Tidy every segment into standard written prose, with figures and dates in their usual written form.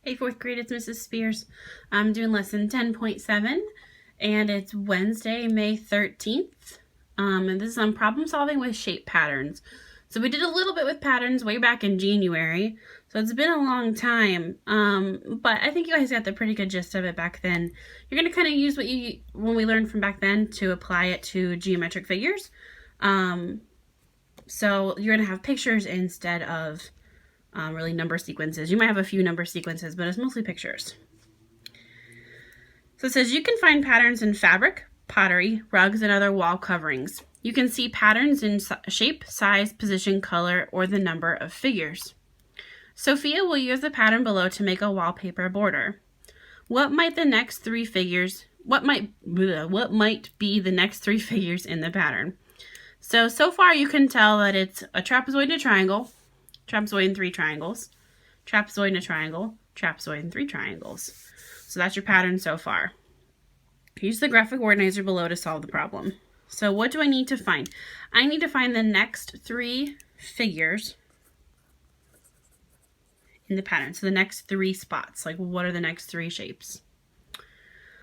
Hey, fourth grade, it's Mrs. Spears. I'm doing lesson 10.7, and it's Wednesday, May 13th. And this is on problem solving with shape patterns. So we did a little bit with patterns way back in January, so it's been a long time. But I think you guys got the pretty good gist of it back then. You're going to kind of use when we learned from back then to apply it to geometric figures. So you're going to have pictures instead of really number sequences. You might have a few number sequences, but it's mostly pictures. So it says you can find patterns in fabric, pottery, rugs, and other wall coverings. You can see patterns in shape, size, position, color, or the number of figures. Sophia will use the pattern below to make a wallpaper border. What might be the next three figures in the pattern? So far you can tell that it's a trapezoid and a triangle, trapezoid and three triangles, trapezoid and a triangle, trapezoid and three triangles. So that's your pattern so far. Use the graphic organizer below to solve the problem. So what do I need to find? I need to find the next three figures in the pattern. So the next three spots, like what are the next three shapes?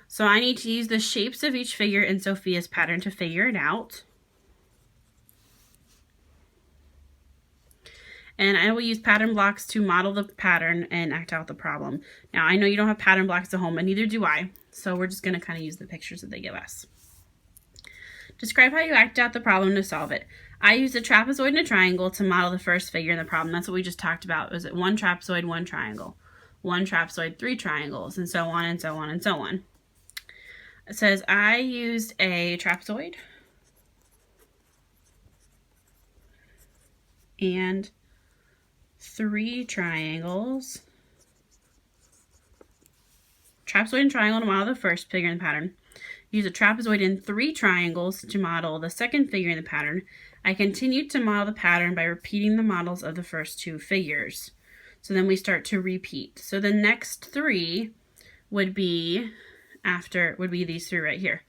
So I need to use the shapes of each figure in Sophia's pattern to figure it out. And I will use pattern blocks to model the pattern and act out the problem. Now, I know you don't have pattern blocks at home, and neither do I. So we're just going to kind of use the pictures that they give us. Describe how you act out the problem to solve it. I used a trapezoid and a triangle to model the first figure in the problem. That's what we just talked about. Was it one trapezoid, one triangle? One trapezoid, three triangles, and so on and so on and so on. It says I used a trapezoid and three triangles. Trapezoid and triangle to model the first figure in the pattern. Use a trapezoid and three triangles to model the second figure in the pattern. I continued to model the pattern by repeating the models of the first two figures. So then we start to repeat. So the next three would be these three right here.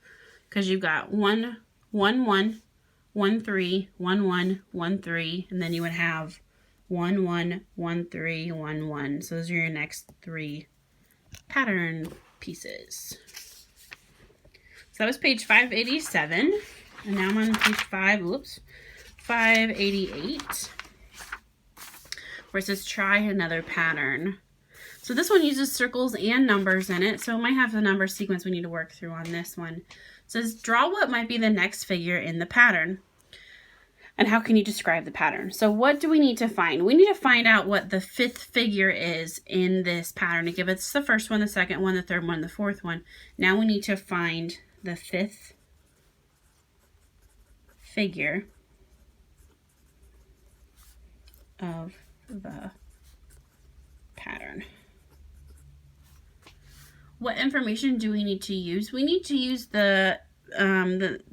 Because you've got 1, 1, 1, 1, 3, 1, 1, 1, 3, and then you would have 1, 1, 1, 3, 1, 1. So those are your next three pattern pieces. So that was page 587. And now I'm on page 588. Where it says try another pattern. So this one uses circles and numbers in it. So it might have the number sequence we need to work through on this one. It says draw what might be the next figure in the pattern. And how can you describe the pattern? So what do we need to find? We need to find out what the fifth figure is in this pattern to give us the first one, the second one, the third one, the fourth one. Now we need to find the fifth figure of the pattern. What information do we need to use? We need to use the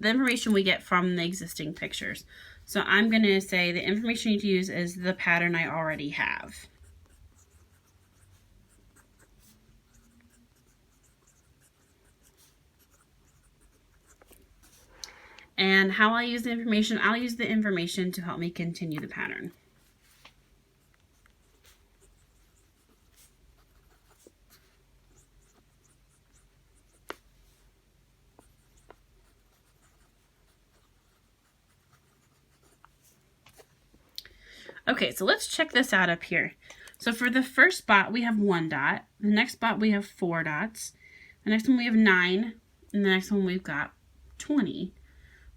information we get from the existing pictures. So I'm going to say the information you need to use is the pattern I already have. And how I use the information, I'll use the information to help me continue the pattern. Okay, so let's check this out up here. So for the first spot, we have 1 dot. The next spot, we have 4 dots. The next one, we have 9. And the next one, we've got 20.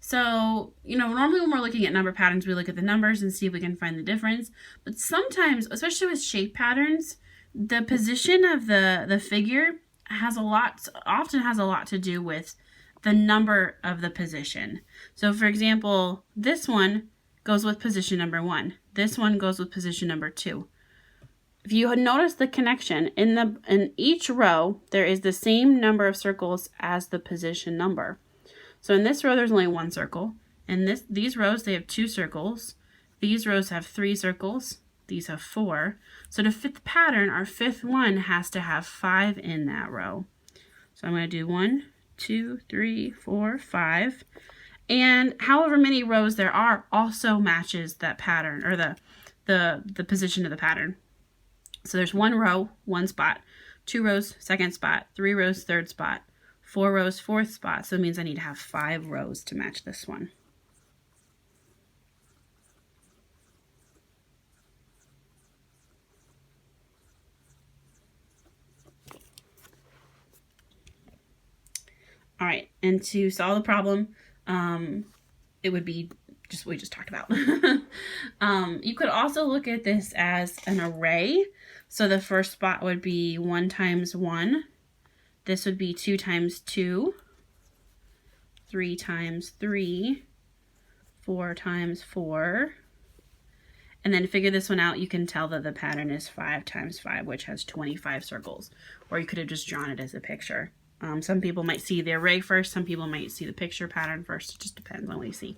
So, normally when we're looking at number patterns, we look at the numbers and see if we can find the difference. But sometimes, especially with shape patterns, the position of the figure often has a lot to do with the number of the position. So for example, this one goes with position number 1. This one goes with position number 2. If you had noticed the connection, in each row, there is the same number of circles as the position number. So in this row, there's only 1 circle. And these rows, they have 2 circles. These rows have 3 circles. These have 4. So to fit the pattern, our fifth one has to have 5 in that row. So I'm going to do 1, 2, 3, 4, 5. And however many rows there are also matches that pattern, or the position of the pattern. So there's 1 row, 1 spot, 2 rows, 2nd spot, 3 rows, 3rd spot, 4 rows, 4th spot. So it means I need to have 5 rows to match this one. All right, and to solve the problem, it would be just what we just talked about. You could also look at this as an array. So the first spot would be 1 times 1. This would be 2 times 2, 3 times 3, 4 times 4. And then to figure this one out, you can tell that the pattern is 5 times 5, which has 25 circles. Or you could have just drawn it as a picture. Some people might see the array first, some people might see the picture pattern first. It just depends on what you see.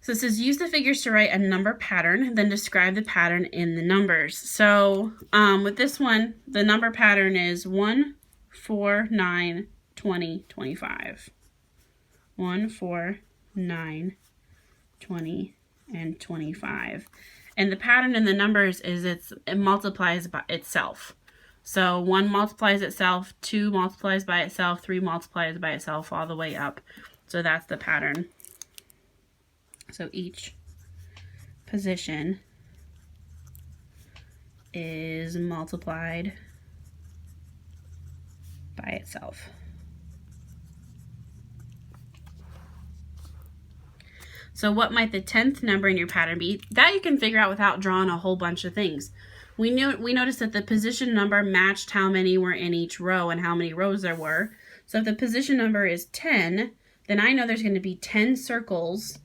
So it says, use the figures to write a number pattern, then describe the pattern in the numbers. So with this one, the number pattern is 1, 4, 9, 20, 25. 1, 4, 9, 20, and 25. And the pattern in the numbers is it multiplies by itself. So 1 multiplies itself, 2 multiplies by itself, 3 multiplies by itself, all the way up. So that's the pattern. So each position is multiplied by itself. So what might the 10th number in your pattern be? That you can figure out without drawing a whole bunch of things. We noticed that the position number matched how many were in each row and how many rows there were. So if the position number is 10, then I know there's going to be 10 circles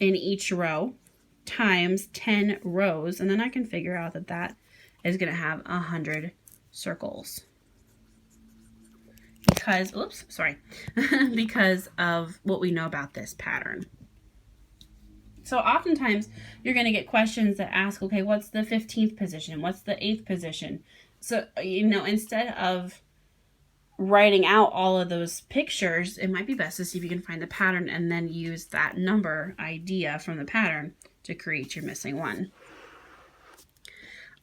in each row times 10 rows, and then I can figure out that that is going to have 100 circles. Because, because of what we know about this pattern. So oftentimes you're going to get questions that ask, okay, what's the 15th position? What's the 8th position? So, instead of writing out all of those pictures, it might be best to see if you can find the pattern and then use that number idea from the pattern to create your missing one.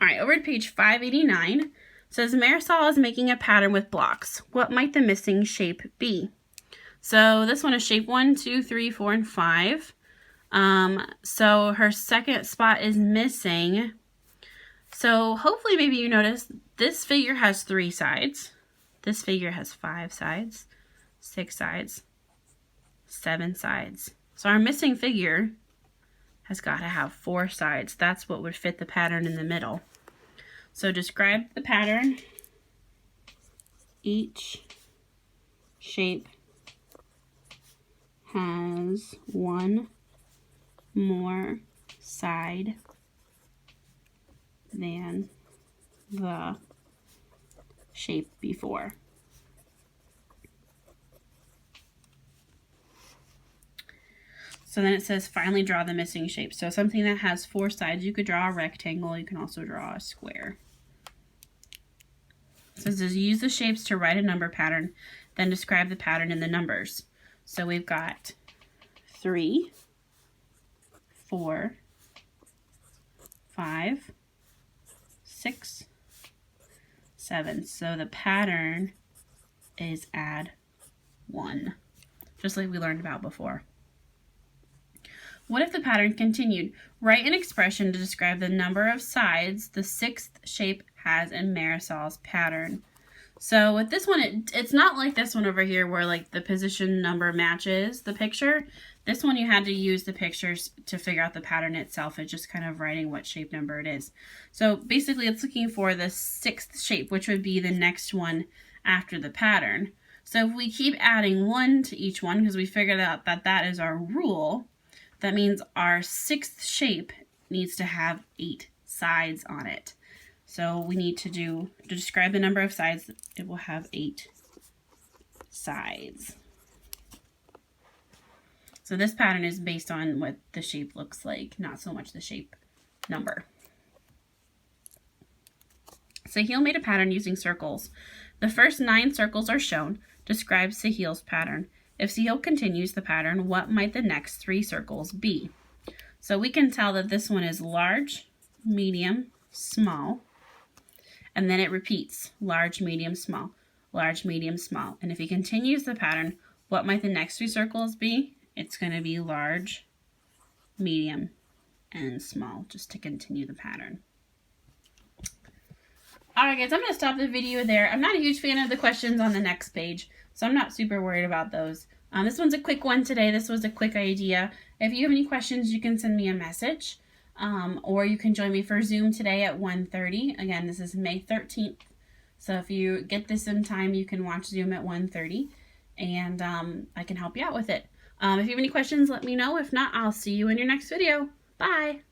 All right, over to page 589, it says Marisol is making a pattern with blocks. What might the missing shape be? So this one is shape 1, 2, 3, 4, and 5. So her second spot is missing. So hopefully maybe you notice this figure has 3 sides. This figure has 5 sides, 6 sides, 7 sides. So our missing figure has got to have 4 sides. That's what would fit the pattern in the middle. So describe the pattern. Each shape has 1 more side than the shape before. So then it says finally draw the missing shape. So something that has 4 sides, you could draw a rectangle, you can also draw a square. So it says use the shapes to write a number pattern, then describe the pattern in the numbers. So we've got 3, 4, 5, 6, 7. So the pattern is add 1, just like we learned about before. What if the pattern continued? Write an expression to describe the number of sides the 6th shape has in Marisol's pattern. So with this one, it's not like this one over here where like the position number matches the picture. This one you had to use the pictures to figure out the pattern itself. It's just kind of writing what shape number it is. So basically it's looking for the 6th shape, which would be the next one after the pattern. So if we keep adding 1 to each one, because we figured out that that is our rule, that means our 6th shape needs to have 8 sides on it. So we need to describe the number of sides, it will have 8 sides. So this pattern is based on what the shape looks like, not so much the shape number. Sahil made a pattern using circles. The first 9 circles are shown. Describe Sahil's pattern. If Sahil continues the pattern, what might the next 3 circles be? So we can tell that this one is large, medium, small, and then it repeats large, medium, small, large, medium, small. And if he continues the pattern, what might the next 3 circles be? It's going to be large, medium, and small, just to continue the pattern. Alright guys, I'm going to stop the video there. I'm not a huge fan of the questions on the next page, so I'm not super worried about those. This one's a quick one today. This was a quick idea. If you have any questions, you can send me a message, or you can join me for Zoom today at 1:30. Again, this is May 13th, so if you get this in time, you can watch Zoom at 1:30, and I can help you out with it. If you have any questions, let me know. If not, I'll see you in your next video. Bye!